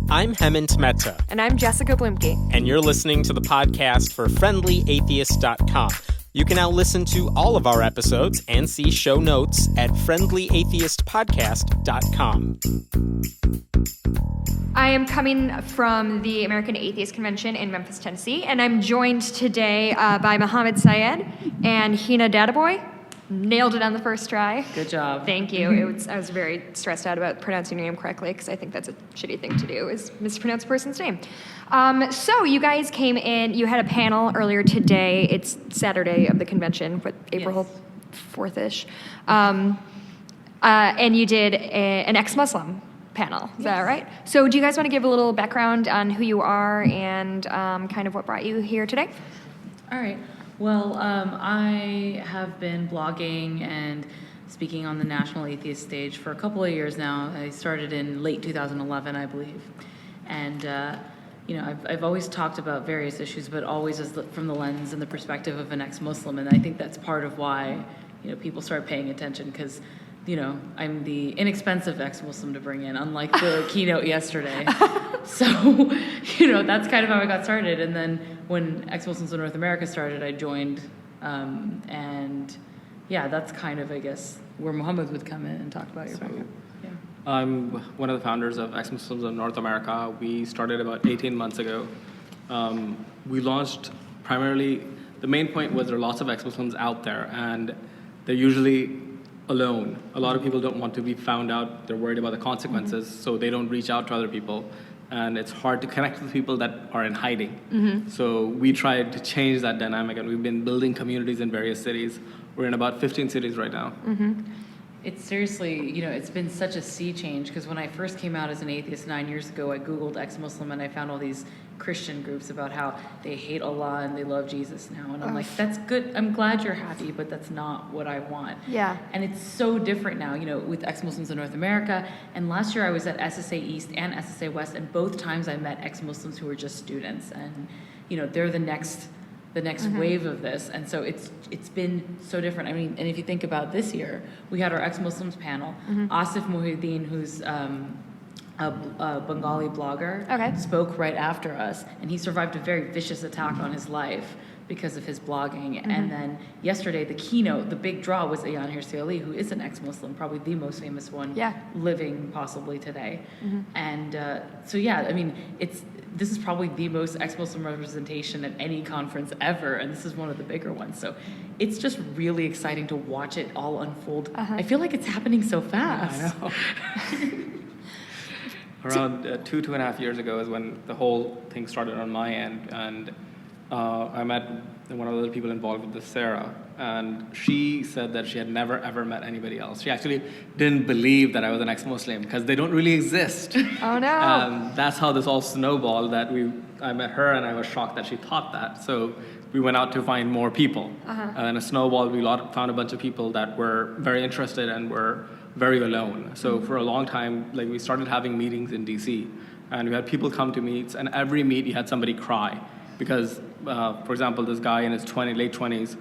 I'm Hemant Mehta. And I'm Jessica Blumke. And you're listening to the podcast for FriendlyAtheist.com. You can now listen to all of our episodes and see show notes at FriendlyAtheistPodcast.com. I am coming from the American Atheist Convention in Memphis, Tennessee, and I'm joined today by Mohammed Syed and Heina Dadabhoy. Nailed it on the first try. Good job. Thank you. I was very stressed out about pronouncing your name correctly because I think that's a shitty thing to do, is mispronounce a person's name. So you guys came in, you had a panel earlier today. It's Saturday of the convention, but April 4th-ish. And you did an ex-Muslim panel. Is that right? So do you guys want to give a little background on who you are and kind of what brought you here today? All right. Well, I have been blogging and speaking on the National Atheist stage for a couple of years now. I started in late 2011, I believe. And, I've always talked about various issues, but always from the lens and the perspective of an ex-Muslim. And I think that's part of why, people start paying attention because, I'm the inexpensive ex-Muslim to bring in, unlike the keynote yesterday. So, that's kind of how I got started. And then when Ex-Muslims in North America started, I joined. That's kind of, I guess, where Muhammad would come in and talk about your program. Yeah. I'm one of the founders of Ex-Muslims in North America. We started about 18 months ago. We launched primarily, the main point was there are lots of ex-Muslims out there, and they're usually alone. A lot of people don't want to be found out. They're worried about the consequences, so they don't reach out to other people. And it's hard to connect with people that are in hiding. Mm-hmm. So we tried to change that dynamic, and we've been building communities in various cities. We're in about 15 cities right now. Mm-hmm. It's seriously, it's been such a sea change, because when I first came out as an atheist 9 years ago, I Googled ex-Muslim and I found all these Christian groups about how they hate Allah and they love Jesus now. And I'm like, that's good. I'm glad you're happy, but that's not what I want. Yeah. And it's so different now, with ex-Muslims in North America. And last year I was at SSA East and SSA West, and both times I met ex-Muslims who were just students. And, they're the next mm-hmm. wave of this. And so it's been so different. I mean, and if you think about this year, we had our ex-Muslims panel. Mm-hmm. Asif Muhyiddin, who's a Bengali blogger, spoke right after us, and he survived a very vicious attack on his life because of his blogging. Mm-hmm. And then yesterday, the keynote, the big draw was Ayaan Hirsi Ali, who is an ex-Muslim, probably the most famous one living possibly today. Mm-hmm. And this is probably the most ex-Muslim representation at any conference ever, and this is one of the bigger ones. So it's just really exciting to watch it all unfold. I feel like it's happening so fast. I know. Around 2.5 years ago is when the whole thing started on my end, and I met one of the other people involved with this, Sarah, and she said that she had never ever met anybody else. She actually didn't believe that I was an ex-Muslim because they don't really exist. Oh no! That's how this all snowballed. I met her and I was shocked that she thought that. So we went out to find more people, and then a snowball. We found a bunch of people that were very interested and were very alone. So for a long time, we started having meetings in DC, and we had people come to meets, and every meet you had somebody cry because, for example, this guy in his late 20s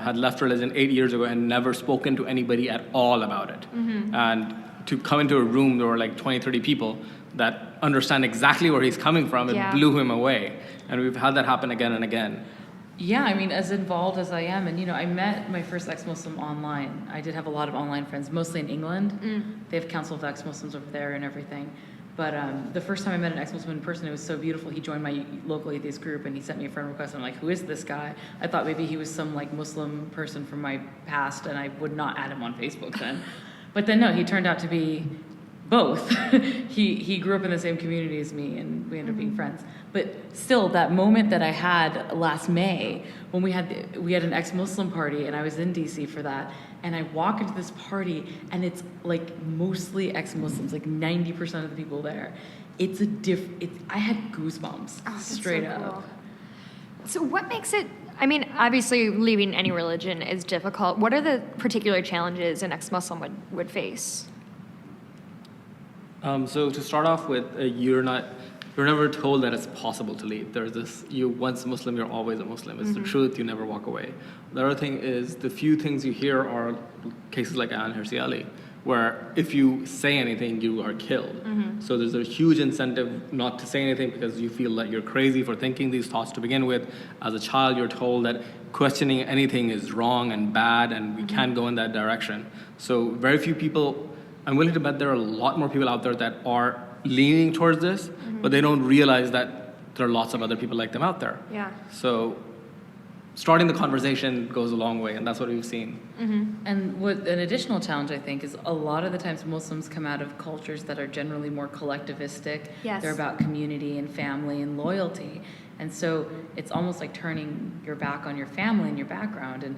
had left religion 8 years ago and never spoken to anybody at all about it. Mm-hmm. And to come into a room, there were 20, 30 people that understand exactly where he's coming from. It blew him away. And we've had that happen again and again. Yeah, I mean, as involved as I am, and I met my first ex-Muslim online. I did have a lot of online friends, mostly in England. They have Council of Ex-Muslims over there and everything. But the first time I met an ex-Muslim in person, it was so beautiful. He joined my local atheist group, and he sent me a friend request. And I'm like, who is this guy? I thought maybe he was some Muslim person from my past, and I would not add him on Facebook then. But then no, he turned out to be both. He grew up in the same community as me, and we ended up being friends. But still, that moment that I had last May, when we had an ex-Muslim party, and I was in DC for that, and I walk into this party, and it's mostly ex-Muslims, 90% of the people there. I had goosebumps, straight up. Cool. So what makes it, obviously leaving any religion is difficult. What are the particular challenges an ex-Muslim would face? So to start off with, you're never told that it's possible to leave. There's this, once a Muslim, you're always a Muslim. It's the truth, you never walk away. The other thing is, the few things you hear are cases like Ayaan Hirsi Ali, where if you say anything, you are killed. So there's a huge incentive not to say anything because you feel that you're crazy for thinking these thoughts to begin with. As a child, you're told that questioning anything is wrong and bad, and we can't go in that direction. So very few people, I'm willing to bet there are a lot more people out there that are leaning towards this, but they don't realize that there are lots of other people like them out there. Yeah. So starting the conversation goes a long way, and that's what we've seen. And what an additional challenge, I think, is a lot of the times Muslims come out of cultures that are generally more collectivistic. Yes. They're about community and family and loyalty. And so it's almost like turning your back on your family and your background. And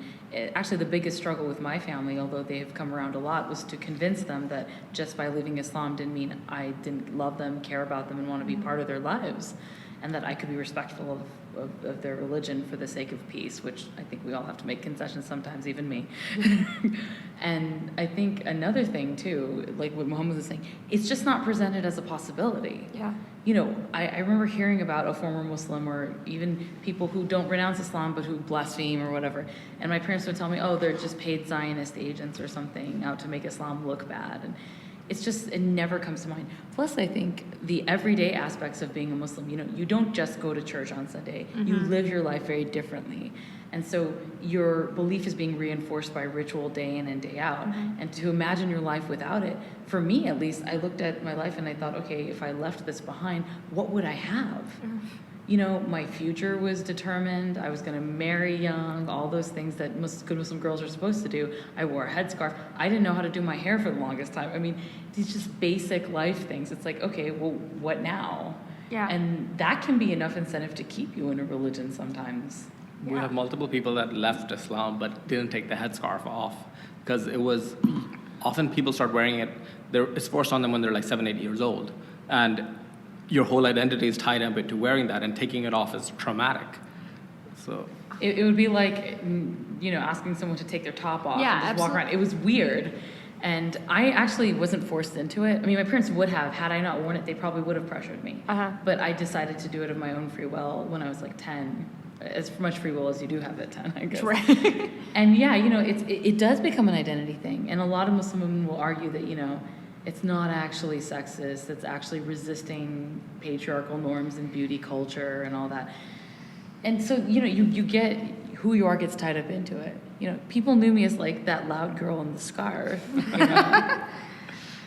actually the biggest struggle with my family, although they have come around a lot, was to convince them that just by leaving Islam didn't mean I didn't love them, care about them, and want to be part of their lives. And that I could be respectful of their religion for the sake of peace, which I think we all have to make concessions sometimes, even me. And I think another thing too, like what Muhammad was saying, it's just not presented as a possibility. Yeah. You know, I remember hearing about a former Muslim or even people who don't renounce Islam but who blaspheme or whatever. And my parents would tell me, oh, they're just paid Zionist agents or something out to make Islam look bad. And it's just, it never comes to mind. Plus, I think the everyday aspects of being a Muslim, you know, you don't just go to church on Sunday. You live your life very differently. And so your belief is being reinforced by ritual day in and day out. And to imagine your life without it, for me at least, I looked at my life and I thought, okay, if I left this behind, what would I have? You know, my future was determined. I was going to marry young, all those things that good Muslim girls are supposed to do. I wore a headscarf. I didn't know how to do my hair for the longest time. I mean, these just basic life things. It's like, okay, well, what now? Yeah. And that can be enough incentive to keep you in a religion sometimes. We have multiple people that left Islam but didn't take the headscarf off because it was often people start wearing it. It's forced on them when they're like 7, 8 years old, and your whole identity is tied up into wearing that, and taking it off is traumatic. So it would be like, you know, asking someone to take their top off and just walk around. It was weird. And I actually wasn't forced into it. I mean, my parents would have. Had I not worn it, they probably would have pressured me. But I decided to do it of my own free will when I was like 10. As much free will as you do have at 10, I guess. Right. And yeah, you know, it does become an identity thing. And a lot of Muslim women will argue that, you know, it's not actually sexist. It's actually resisting patriarchal norms and beauty culture and all that. And so, you know, you get who you are gets tied up into it. You know, people knew me as like that loud girl in the scarf. You know?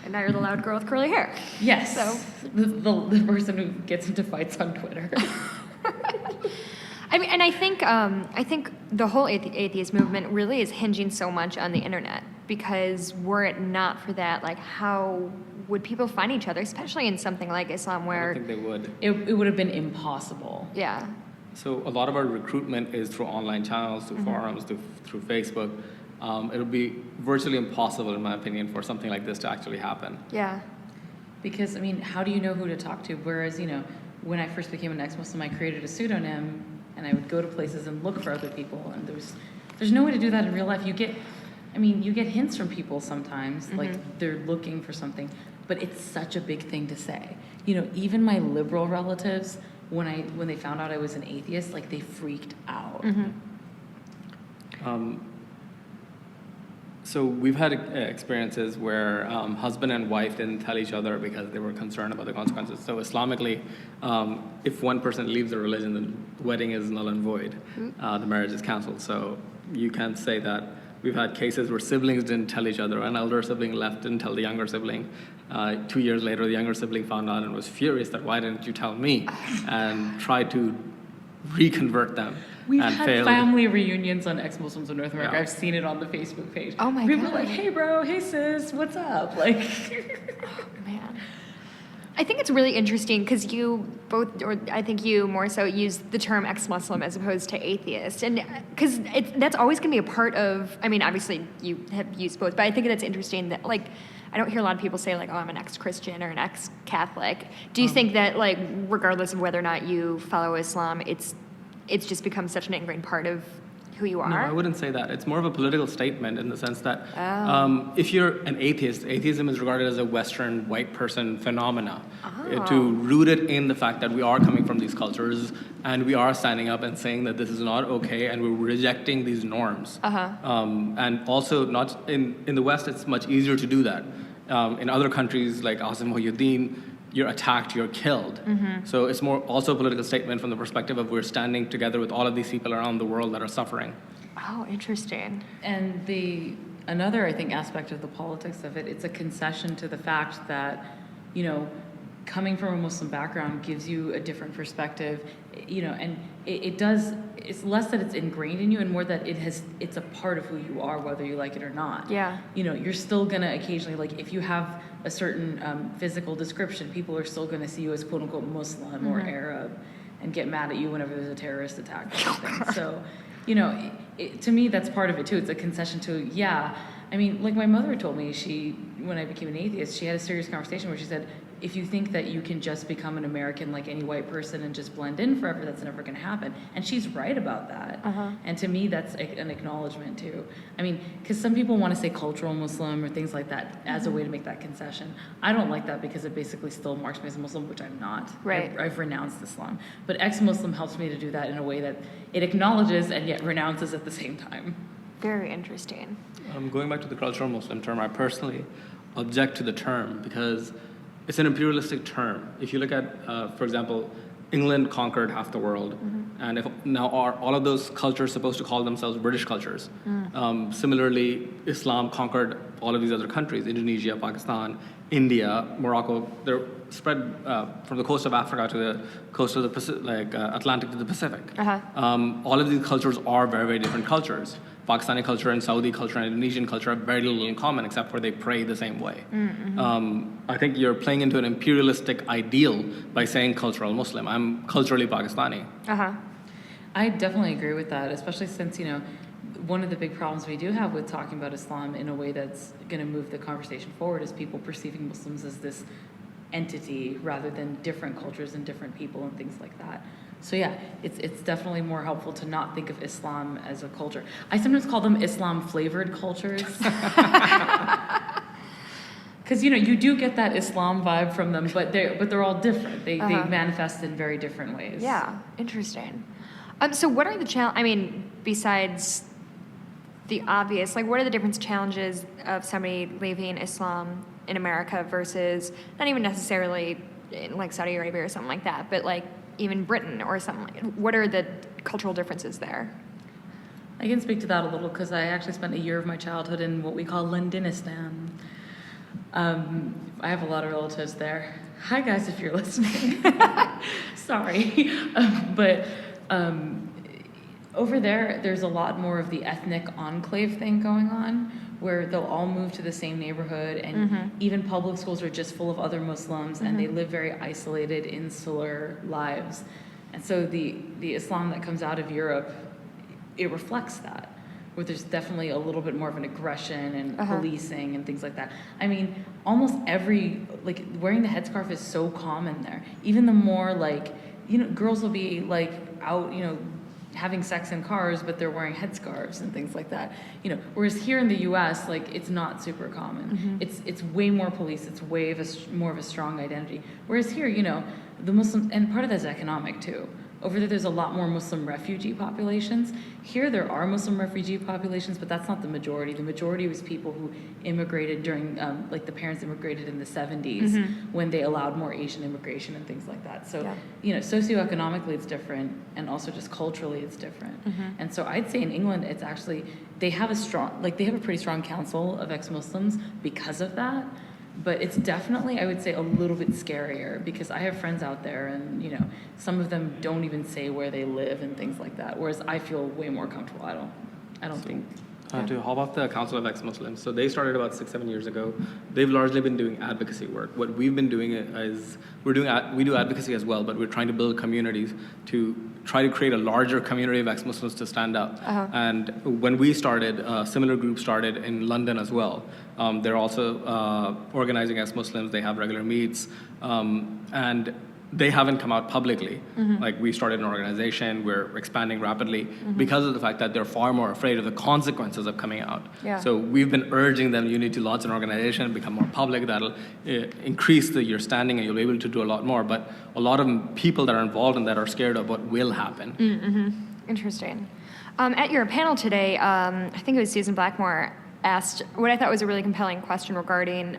And now you're the loud girl with curly hair. Yes. So the person who gets into fights on Twitter. I mean, and I think the whole atheist movement really is hinging so much on the internet, because were it not for that, like, how would people find each other, especially in something like Islam where... I don't think they would. It would have been impossible. Yeah. So a lot of our recruitment is through online channels, through forums, through Facebook. It would be virtually impossible, in my opinion, for something like this to actually happen. Yeah. Because, I mean, how do you know who to talk to? Whereas, you know, when I first became an ex-Muslim, I created a pseudonym, and I would go to places and look for other people, and there's no way to do that in real life. You get hints from people sometimes, like they're looking for something, but it's such a big thing to say. You know, even my liberal relatives, when they found out I was an atheist, like, they freaked out. So we've had experiences where husband and wife didn't tell each other because they were concerned about the consequences. So Islamically, if one person leaves the religion, the wedding is null and void. The marriage is canceled. So you can't say that. We've had cases where siblings didn't tell each other. An elder sibling left, didn't tell the younger sibling. 2 years later, the younger sibling found out and was furious that, why didn't you tell me? And tried to reconvert them. We've and had failed. family reunions on ex-Muslims in North America. Yeah. I've seen it on the Facebook page. Oh my People God. are like, hey bro, hey sis, what's up? Like, Man. I think it's really interesting because you both, or I think you more so, use the term ex-Muslim as opposed to atheist. And because that's always going to be a part of, I mean, obviously you have used both, but I think that's interesting that, like, I don't hear a lot of people say, like, oh, I'm an ex-Christian or an ex-Catholic. Do you think that, like, regardless of whether or not you follow Islam, it's just become such an ingrained part of who you are? No, I wouldn't say that. It's more of a political statement in the sense that if you're an atheist, atheism is regarded as a Western white person phenomena. To root it in the fact that we are coming from these cultures, and we are standing up and saying that this is not okay, and we're rejecting these norms. And also, not in the West, it's much easier to do that. In other countries like Asim Mohyuddin, you're attacked, you're killed. So it's more also a political statement from the perspective of we're standing together with all of these people around the world that are suffering. Oh, interesting. And another, I think, aspect of the politics of it, it's a concession to the fact that, you know, coming from a Muslim background gives you a different perspective, you know, and it's less that it's ingrained in you and more that it's a part of who you are, whether you like it or not. Yeah. You know, you're still gonna occasionally, like, if you have a certain physical description, people are still gonna see you as quote unquote Muslim or Arab and get mad at you whenever there's a terrorist attack or something. So, you know, to me, that's part of it too. It's a concession to, yeah. I mean, like my mother told me, when I became an atheist, she had a serious conversation where she said, if you think that you can just become an American like any white person and just blend in forever, that's never going to happen. And she's right about that. And to me, that's an acknowledgement too. I mean, because some people want to say cultural Muslim or things like that as a way to make that concession. I don't like that because it basically still marks me as a Muslim, which I'm not. Right. I've renounced Islam. But ex-Muslim helps me to do that in a way that it acknowledges and yet renounces at the same time. Very interesting. Going back to the cultural Muslim term, I personally object to the term because it's an imperialistic term. If you look at, for example, England conquered half the world, and if now are all of those cultures supposed to call themselves British cultures? Similarly, Islam conquered all of these other countries: Indonesia, Pakistan, India, Morocco. They're spread from the coast of Africa to the coast of the Pacific, Atlantic to the Pacific. All of these cultures are very, very different cultures. Pakistani culture and Saudi culture and Indonesian culture have very little in common except for they pray the same way. I think you're playing into an imperialistic ideal by saying cultural Muslim. I'm culturally Pakistani. I definitely agree with that, especially since, you know, one of the big problems we do have with talking about Islam in a way that's going to move the conversation forward is people perceiving Muslims as this entity rather than different cultures and different people and things like that. So yeah, it's definitely more helpful to not think of Islam as a culture. I sometimes call them Islam-flavored cultures. Because, you know, you do get that Islam vibe from them, but they're all different. They manifest in very different ways. Yeah, interesting. So what are the besides the obvious, like what are the different challenges of somebody leaving Islam in America versus not even necessarily in like Saudi Arabia or something like that, but like even Britain or something like that? What are the cultural differences there? I can speak to that a little because I actually spent a year of my childhood in what we call Londonistan. I have a lot of relatives there. Hi guys, if you're listening. Sorry. But over there's a lot more of the ethnic enclave thing going on, where they'll all move to the same neighborhood, and even public schools are just full of other Muslims, and they live very isolated, insular lives. And so the Islam that comes out of Europe, it reflects that, where there's definitely a little bit more of an aggression and policing and things like that. I mean, almost like wearing the headscarf is so common there. Even the more like, you know, girls will be like out, you know, having sex in cars, but they're wearing headscarves and things like that. You know, whereas here in the U.S., like it's not super common. It's way more police. It's way more of a strong identity. Whereas here, you know, the Muslim, and part of that is economic too. Over there's a lot more Muslim refugee populations. Here there are Muslim refugee populations, but that's not the majority. The majority was people who immigrated during, like the parents immigrated in the 70s when they allowed more Asian immigration and things like that. So, you know, socioeconomically it's different, and also just culturally it's different. And so I'd say in England it's actually, they have a pretty strong council of ex-Muslims because of that. But it's definitely, I would say, a little bit scarier because I have friends out there and, you know, some of them don't even say where they live and things like that, whereas I feel way more comfortable. I don't think. To hop off the Council of Ex-Muslims, so they started about 6-7 years ago. They've largely been doing advocacy work. What we've been doing is we do advocacy as well, but we're trying to build communities to try to create a larger community of ex-Muslims to stand up. And when we started, a similar group started in London as well. They're also organizing ex-Muslims. They have regular meets, and they haven't come out publicly. Like, we started an organization, we're expanding rapidly because of the fact that they're far more afraid of the consequences of coming out. Yeah. So we've been urging them, you need to launch an organization, become more public, that'll increase your standing and you'll be able to do a lot more. But a lot of people that are involved in that are scared of what will happen. Interesting. At your panel today, I think it was Susan Blackmore asked what I thought was a really compelling question regarding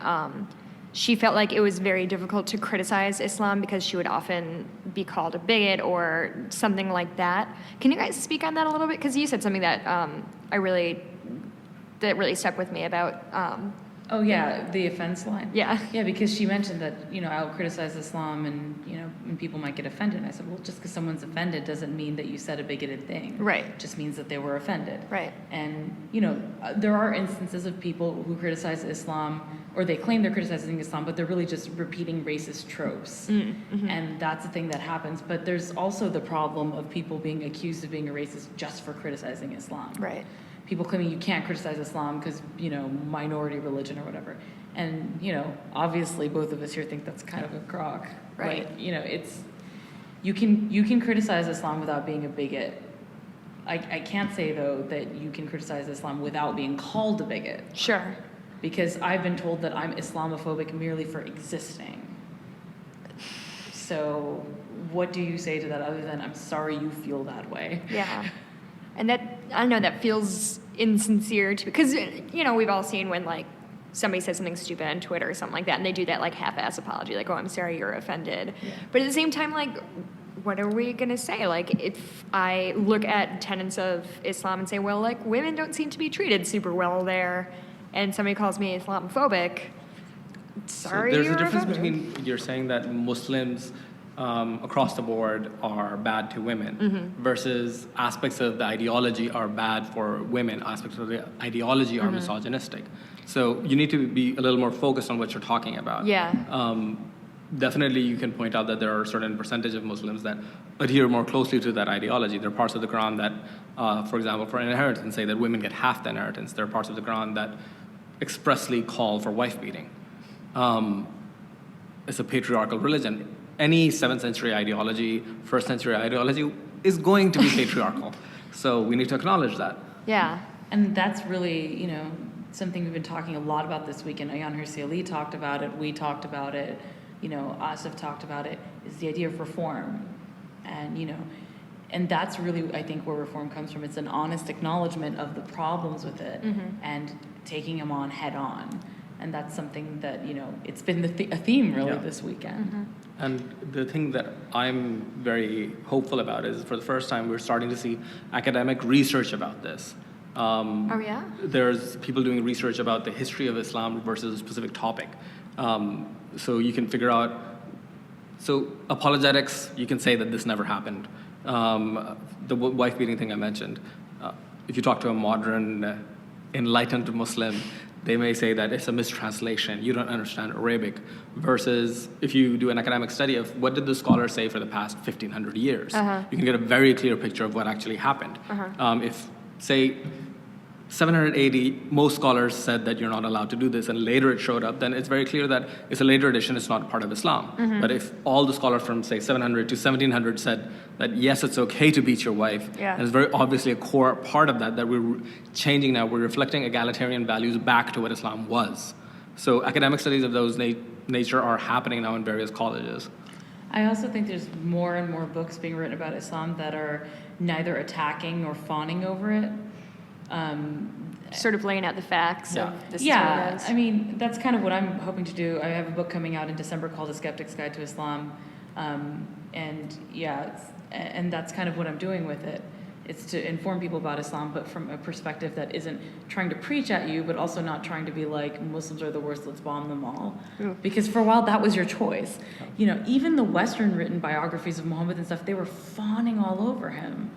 she felt like it was very difficult to criticize Islam because she would often be called a bigot or something like that. Can you guys speak on that a little bit? Because you said something that that really stuck with me about. Oh yeah, the offense line. Yeah. Yeah, because she mentioned that, I'll criticize Islam and people might get offended. And I said, well, just because someone's offended doesn't mean that you said a bigoted thing. Right. It just means that they were offended. Right. And, there are instances of people who criticize Islam, or they claim they're criticizing Islam, but they're really just repeating racist tropes. And that's the thing that happens. But there's also the problem of people being accused of being a racist just for criticizing Islam. Right. People claiming you can't criticize Islam because, minority religion or whatever. And, obviously both of us here think that's kind of a crock. Right. Like, it's, you can criticize Islam without being a bigot. I can't say, though, that you can criticize Islam without being called a bigot. Sure. Because I've been told that I'm Islamophobic merely for existing. So what do you say to that other than, I'm sorry you feel that way? Yeah. And that, I don't know, that feels insincere to, because, we've all seen when, like, somebody says something stupid on Twitter or something like that, and they do that, like, half-ass apology, like, oh, I'm sorry you're offended. Yeah. But at the same time, like, what are we going to say? Like, if I look at tenets of Islam and say, well, like, women don't seem to be treated super well there, and somebody calls me Islamophobic, sorry, so there's you're a difference offended. between you're saying that Muslims across the board are bad to women versus aspects of the ideology are bad for women, aspects of the ideology are misogynistic. So you need to be a little more focused on what you're talking about. Yeah. Definitely you can point out that there are a certain percentage of Muslims that adhere more closely to that ideology. There are parts of the Quran that, for example, for inheritance, say that women get half the inheritance. There are parts of the Quran that expressly call for wife beating. It's a patriarchal religion. Any 7th century ideology, 1st century ideology is going to be patriarchal. So we need to acknowledge that. Yeah. And that's really, something we've been talking a lot about this week, and Ayaan Hirsi Ali talked about it, we talked about it, Asif talked about it, is the idea of reform. And, and that's really, I think, where reform comes from. It's an honest acknowledgement of the problems with it and taking them on head on. And that's something that, it's been a theme really this weekend. And the thing that I'm very hopeful about is for the first time we're starting to see academic research about this. Oh, yeah? There's people doing research about the history of Islam versus a specific topic. So you can figure out, so apologetics, you can say that this never happened. The wife beating thing I mentioned, if you talk to a modern enlightened Muslim, they may say that it's a mistranslation, you don't understand Arabic, versus if you do an academic study of what did the scholars say for the past 1,500 years, you can get a very clear picture of what actually happened. If, say, 780, most scholars said that you're not allowed to do this, and later it showed up, then it's very clear that it's a later addition, it's not part of Islam. But if all the scholars from, say, 700 to 1700 said that, yes, it's okay to beat your wife, and it's very obviously a core part of that we're changing now, we're reflecting egalitarian values back to what Islam was. So academic studies of those nature are happening now in various colleges. I also think there's more and more books being written about Islam that are neither attacking nor fawning over it. Sort of laying out the facts of this. Yeah, I mean, that's kind of what I'm hoping to do. I have a book coming out in December called A Skeptic's Guide to Islam. And that's kind of what I'm doing with it. It's to inform people about Islam, but from a perspective that isn't trying to preach at you, but also not trying to be like, Muslims are the worst, let's bomb them all. Because for a while, that was your choice. Even the Western written biographies of Muhammad and stuff, they were fawning all over him.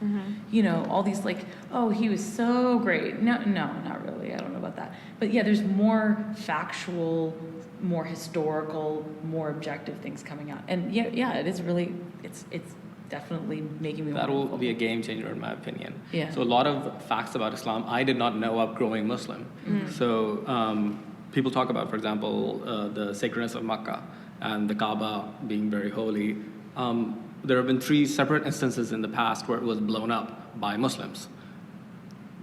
All these like, oh, he was so great. No, not really. I don't know about that. But yeah, there's more factual, more historical, more objective things coming out. And yeah, it is really, it's definitely making me that will be a game changer in my opinion. Yeah. So a lot of facts about Islam I did not know up growing Muslim. So people talk about, for example, the sacredness of Makkah and the Kaaba being very holy. there have been 3 separate instances in the past where it was blown up by Muslims.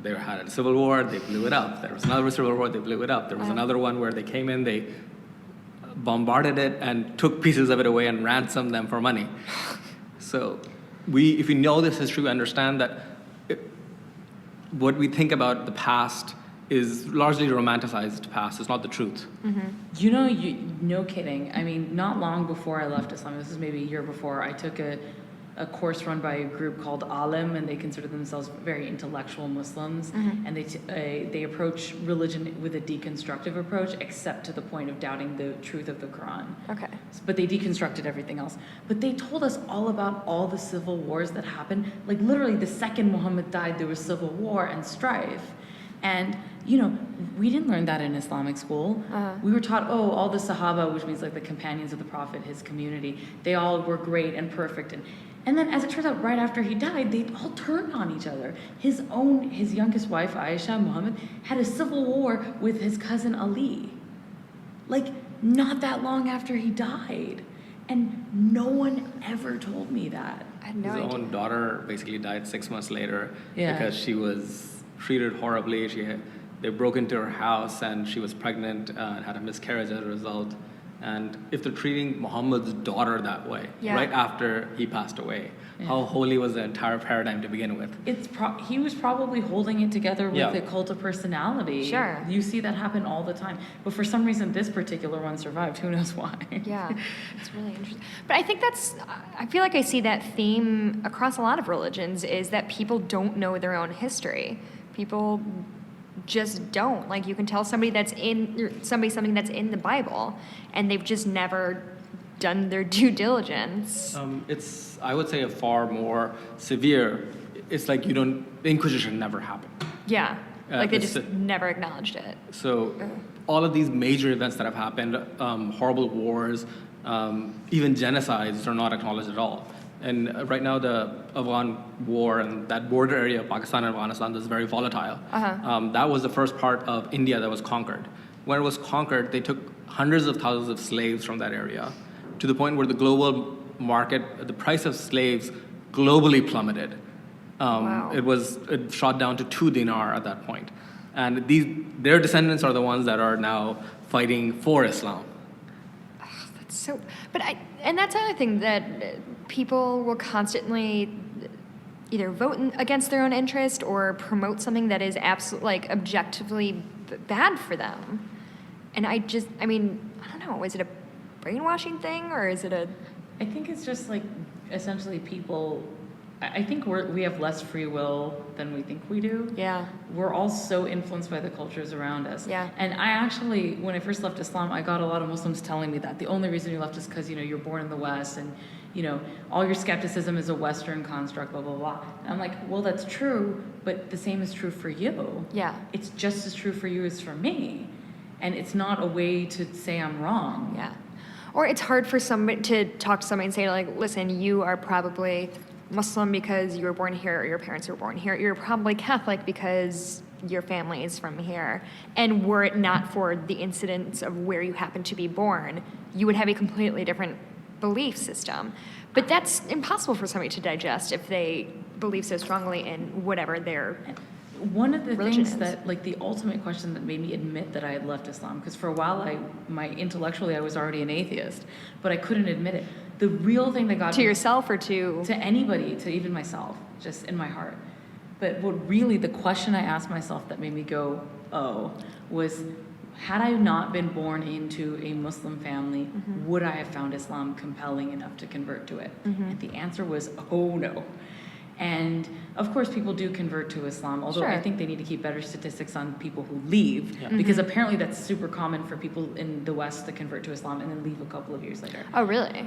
They had a civil war, they blew it up. There was another civil war, they blew it up. There was another one where they came in, they bombarded it and took pieces of it away and ransomed them for money. So if we know this history, we understand that what we think about the past is largely romanticized past. It's not the truth. No kidding. I mean, not long before I left Islam, this is maybe a year before, I took a course run by a group called Alim, and they consider themselves very intellectual Muslims, and they approach religion with a deconstructive approach, except to the point of doubting the truth of the Quran. Okay. But they deconstructed everything else. But they told us all about all the civil wars that happened. Like literally the second Muhammad died, there was civil war and strife. And, we didn't learn that in Islamic school. We were taught, all the Sahaba, which means like the companions of the Prophet, his community, they all were great and perfect. And then as it turns out, right after he died, they all turned on each other. His youngest wife, Aisha, Muhammad, had a civil war with his cousin Ali. Like, not that long after he died. And no one ever told me that. I had no His idea. own daughter basically died 6 months later Yeah. because she was treated horribly. They broke into her house and she was pregnant and had a miscarriage as a result. And if they're treating Muhammad's daughter that way, right after he passed away, how holy was the entire paradigm to begin with? He was probably holding it together with a cult of personality. Sure. You see that happen all the time. But for some reason, this particular one survived. Who knows why? Yeah, it's really interesting. But I think I feel like I see that theme across a lot of religions, is that people don't know their own history. People just don't. Like, you can tell somebody something that's in the Bible, and they've just never done their due diligence. It's, I would say, a far more severe. It's like the Inquisition never happened. Yeah, like they just never acknowledged it. So all of these major events that have happened, horrible wars, even genocides, are not acknowledged at all. And right now, the Afghan war and that border area of Pakistan and Afghanistan is very volatile. That was the first part of India that was conquered. When it was conquered, they took hundreds of thousands of slaves from that area, to the point where the global market, the price of slaves globally plummeted. Wow. It shot down to 2 dinar at that point. And their descendants are the ones that are now fighting for Islam. And that's another thing, that people will constantly either vote against their own interest or promote something that is objectively bad for them. And I don't know, is it a brainwashing thing, or is it I think it's just like, essentially people, I think we have less free will than we think we do. Yeah. We're all so influenced by the cultures around us. Yeah. And I actually, when I first left Islam, I got a lot of Muslims telling me that the only reason you left is because, you're born in the West, and, all your skepticism is a Western construct, blah, blah, blah. And I'm like, well, that's true, but the same is true for you. Yeah. It's just as true for you as for me. And it's not a way to say I'm wrong. Yeah. Or it's hard for somebody to talk to somebody and say, like, listen, you are probably Muslim because you were born here, or your parents were born here. You're probably Catholic because your family is from here. And were it not for the incidents of where you happen to be born, you would have a completely different belief system. But that's impossible for somebody to digest if they believe so strongly in whatever their One of the religion things is. that, like, the ultimate question that made me admit that I had left Islam, because for a while intellectually I was already an atheist, but I couldn't admit it. The real thing that got to me, yourself or to anybody, to even myself, just in my heart. But what really, the question I asked myself that made me go, oh, was, had I not been born into a Muslim family, would I have found Islam compelling enough to convert to it? And the answer was, oh no. And of course, people do convert to Islam, although I think they need to keep better statistics on people who leave, because apparently that's super common for people in the West to convert to Islam and then leave a couple of years later. Oh, really?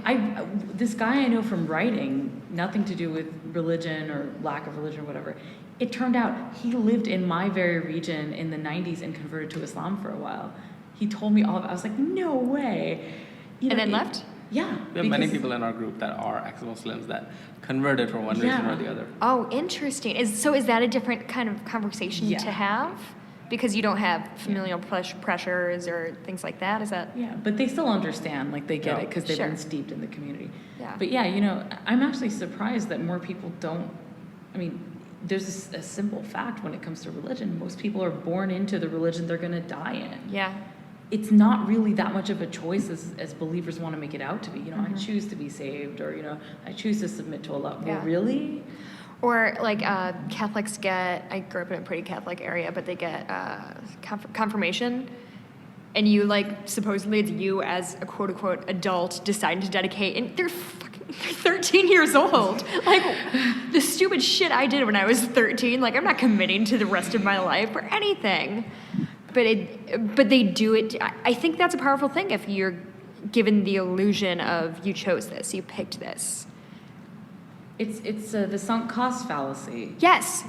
This guy I know from writing, nothing to do with religion or lack of religion or whatever, it turned out he lived in my very region in the 90s and converted to Islam for a while. He told me all of it. I was like, no way. And then left? Yeah. We have many people in our group that are ex-Muslims that converted for one reason or the other. Oh, interesting. Is that a different kind of conversation to have? Because you don't have familial pressures or things like that? Is that? Yeah, but they still understand, like they get it because they've Sure. been steeped in the community. Yeah. But yeah, you know, I'm actually surprised that more people don't, I mean, there's a simple fact when it comes to religion. Most people are born into the religion they're going to die in. Yeah. It's not really that much of a choice as believers want to make it out to be. You know, I choose to be saved, or, you know, I choose to submit to Allah. Well, really? Or like Catholics get, I grew up in a pretty Catholic area, but they get confirmation, and you like, supposedly it's you as a quote unquote adult deciding to dedicate, and they're fucking 13 years old. Like the stupid shit I did when I was 13, like I'm not committing to the rest of my life or anything. But they do it. I think that's a powerful thing if you're given the illusion of you chose this, you picked this. It's the sunk cost fallacy. Yes.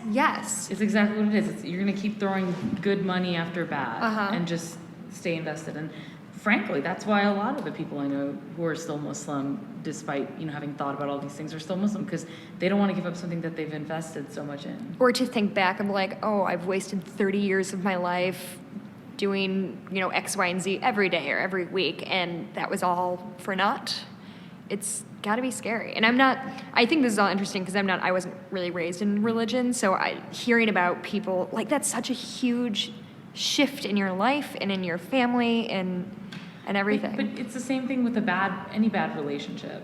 It's exactly what it is. You're going to keep throwing good money after bad and just stay invested. And frankly, that's why a lot of the people I know who are still Muslim, despite, you know, having thought about all these things, are still Muslim because they don't want to give up something that they've invested so much in. Or to think back of like, oh, I've wasted 30 years of my life doing, you know, X, Y, and Z every day or every week, and that was all for naught. It's got to be scary. And I think this is all interesting because I wasn't really raised in religion, so hearing about people, like, that's such a huge shift in your life and in your family and everything. But it's the same thing with any bad relationship.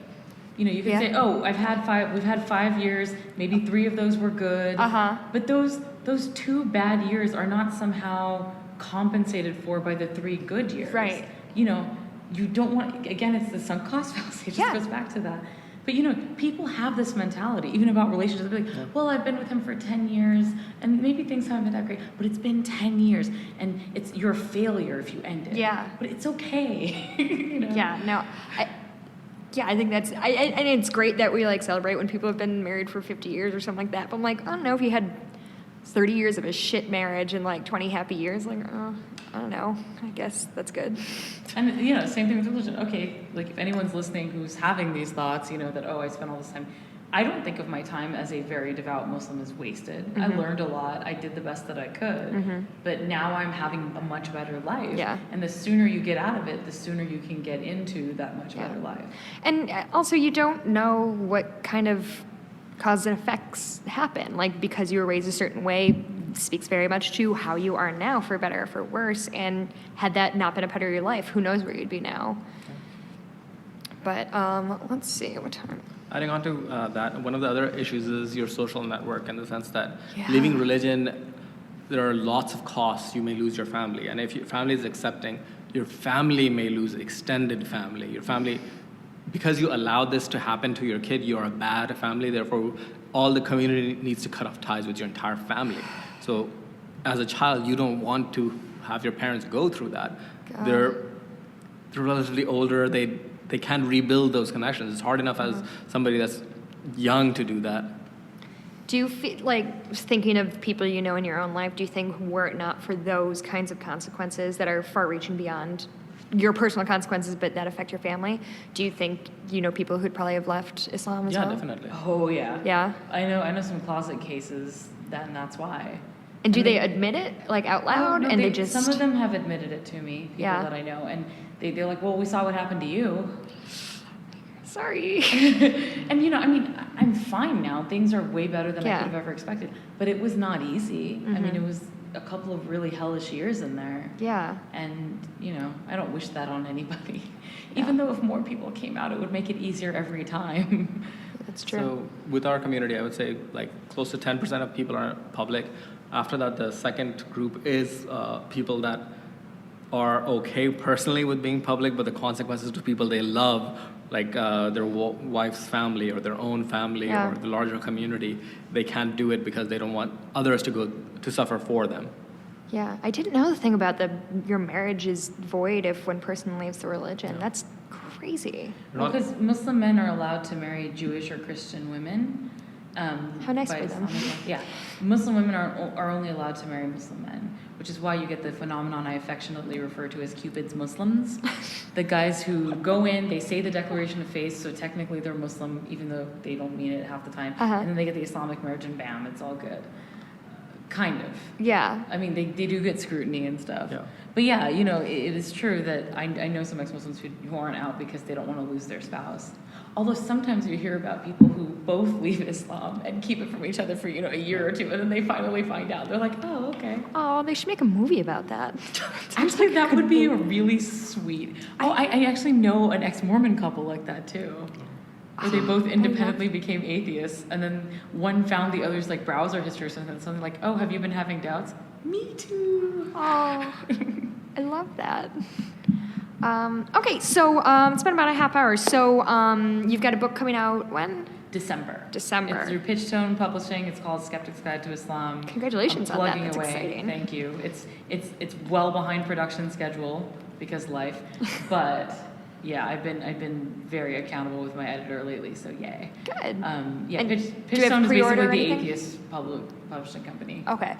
You know, you can say, oh, we've had 5 years, maybe 3 of those were good. But those 2 bad years are not somehow compensated for by the 3 good years. Right. You know, you don't want, again, it's the sunk cost fallacy. It just goes back to that. But, you know, people have this mentality, even about relationships. They're like, well, I've been with him for 10 years, and maybe things haven't been that great, but it's been 10 years, and you're a failure if you end it. Yeah. But it's okay. You know? Yeah, no. I think that's, and it's great that we, like, celebrate when people have been married for 50 years or something like that. But I'm like, I don't know if you had 30 years of a shit marriage and, like, 20 happy years. Like, oh, I don't know. I guess that's good. And, you know, same thing with religion. Okay, like, if anyone's listening who's having these thoughts, you know, that, oh, I spent all this time. I don't think of my time as a very devout Muslim as wasted. I learned a lot. I did the best that I could. But now I'm having a much better life. Yeah. And the sooner you get out of it, the sooner you can get into that much better life. And also, you don't know what kind of cause and effects happen. Like, because you were raised a certain way speaks very much to how you are now, for better or for worse. And had that not been a part of your life, who knows where you'd be now. But let's see, what time? Adding on to that, one of the other issues is your social network, in the sense that leaving religion, there are lots of costs. You may lose your family. And if your family is accepting, your family may lose extended family. Your family, because you allowed this to happen to your kid, you're a bad family. Therefore, all the community needs to cut off ties with your entire family. So as a child, you don't want to have your parents go through that. They're relatively older. They can't rebuild those connections. It's hard enough as somebody that's young to do that. Do you feel like, thinking of people you know in your own life, do you think were it not for those kinds of consequences that are far-reaching beyond your personal consequences but that affect your family, do you think you know people who'd probably have left Islam as well? Yeah, definitely. Oh, yeah. Yeah? I know some closet cases, and that's why. And do they admit it, like, out loud? No, and they just... Some of them have admitted it to me, people that I know, and they're like, well, we saw what happened to you. Sorry. And, you know, I mean, I'm fine now. Things are way better than I could have ever expected. But it was not easy. I mean, it was a couple of really hellish years in there. Yeah. And, you know, I don't wish that on anybody. Even though if more people came out, it would make it easier every time. That's true. So with our community, I would say like close to 10% of people are public. After that, the second group is people that are okay personally with being public, but the consequences to people they love, like their wife's family or their own family or the larger community, they can't do it because they don't want others to suffer for them. Yeah, I didn't know the thing about your marriage is void if one person leaves the religion. That's crazy. Well, because Muslim men are allowed to marry Jewish or Christian women. How nice for them. Yeah, Muslim women are only allowed to marry Muslim men, which is why you get the phenomenon I affectionately refer to as Cupids Muslims. The guys who go in, they say the declaration of faith, so technically they're Muslim, even though they don't mean it half the time. And then they get the Islamic marriage and bam, it's all good. Kind of. Yeah. I mean, they do get scrutiny and stuff. Yeah. But yeah, you know, it is true that I know some ex-Muslims who aren't out because they don't want to lose their spouse. Although sometimes you hear about people who both leave Islam and keep it from each other for, you know, a year or two, and then they finally find out. They're like, oh, okay. Oh, they should make a movie about that. Actually, that would be a really sweet. I actually know an ex-Mormon couple like that too. Where they both independently became atheists, and then one found the other's like browser history or something like, oh, have you been having doubts? Me too. Oh, I love that. Okay, so it's been about a half hour. So you've got a book coming out when? December. It's through Pitchstone Publishing. It's called Skeptics Guide to Islam. Congratulations on that. That's away. exciting. Thank you. It's well behind production schedule because life, but yeah, I've been very accountable with my editor lately. So yay. Good. Yeah, And Pitchstone is pre-order basically the or anything? atheist publishing company. Okay.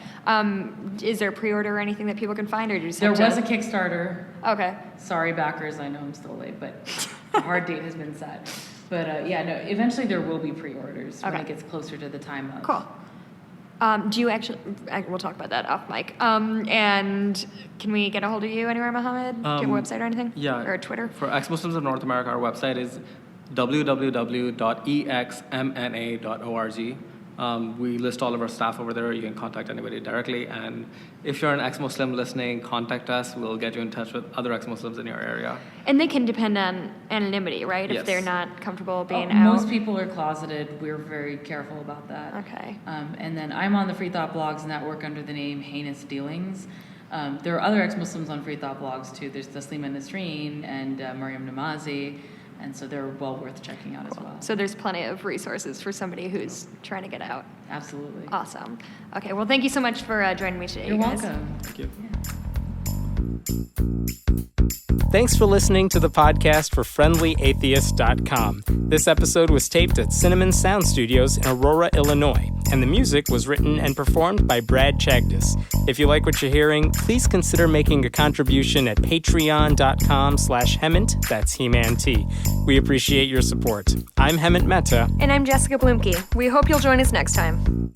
Is there a pre-order or anything that people can find, or do you just There have was a to... Kickstarter. Okay. Sorry, backers. I know I'm still late, but the hard date has been set. But yeah, no. Eventually, there will be pre-orders when Okay. it gets closer to the time of. Cool. Do you actually... we'll talk about that off mic. And can we get a hold of you anywhere, Mohammed? Do you have a website or anything? Yeah. Or a Twitter? For ex-Muslims of North America, our website is www.exmna.org. We list all of our staff over there. You can contact anybody directly. And if you're an ex-Muslim listening, contact us. We'll get you in touch with other ex-Muslims in your area. And they can depend on anonymity, right? Yes. If they're not comfortable being out. Most people are closeted. We're very careful about that. Okay. And then I'm on the Free Thought Blogs Network under the name Heinous Dealings. There are other ex-Muslims on Free Thought Blogs too. There's Taslima Nasreen and Mariam Namazi. And so they're well worth checking out as well. So there's plenty of resources for somebody who's trying to get out. Absolutely. Awesome. Okay, well, thank you so much for joining me today, You're you guys. welcome. Thank you. Thanks for listening to the podcast for FriendlyAtheist.com. This episode was taped at Cinnamon Sound Studios in Aurora, Illinois, and the music was written and performed by Brad Chagdis. If you like what you're hearing, please consider making a contribution at patreon.com/Hemant, that's He-Man T. We appreciate your support. I'm Hemant Mehta. And I'm Jessica Blumke. We hope you'll join us next time.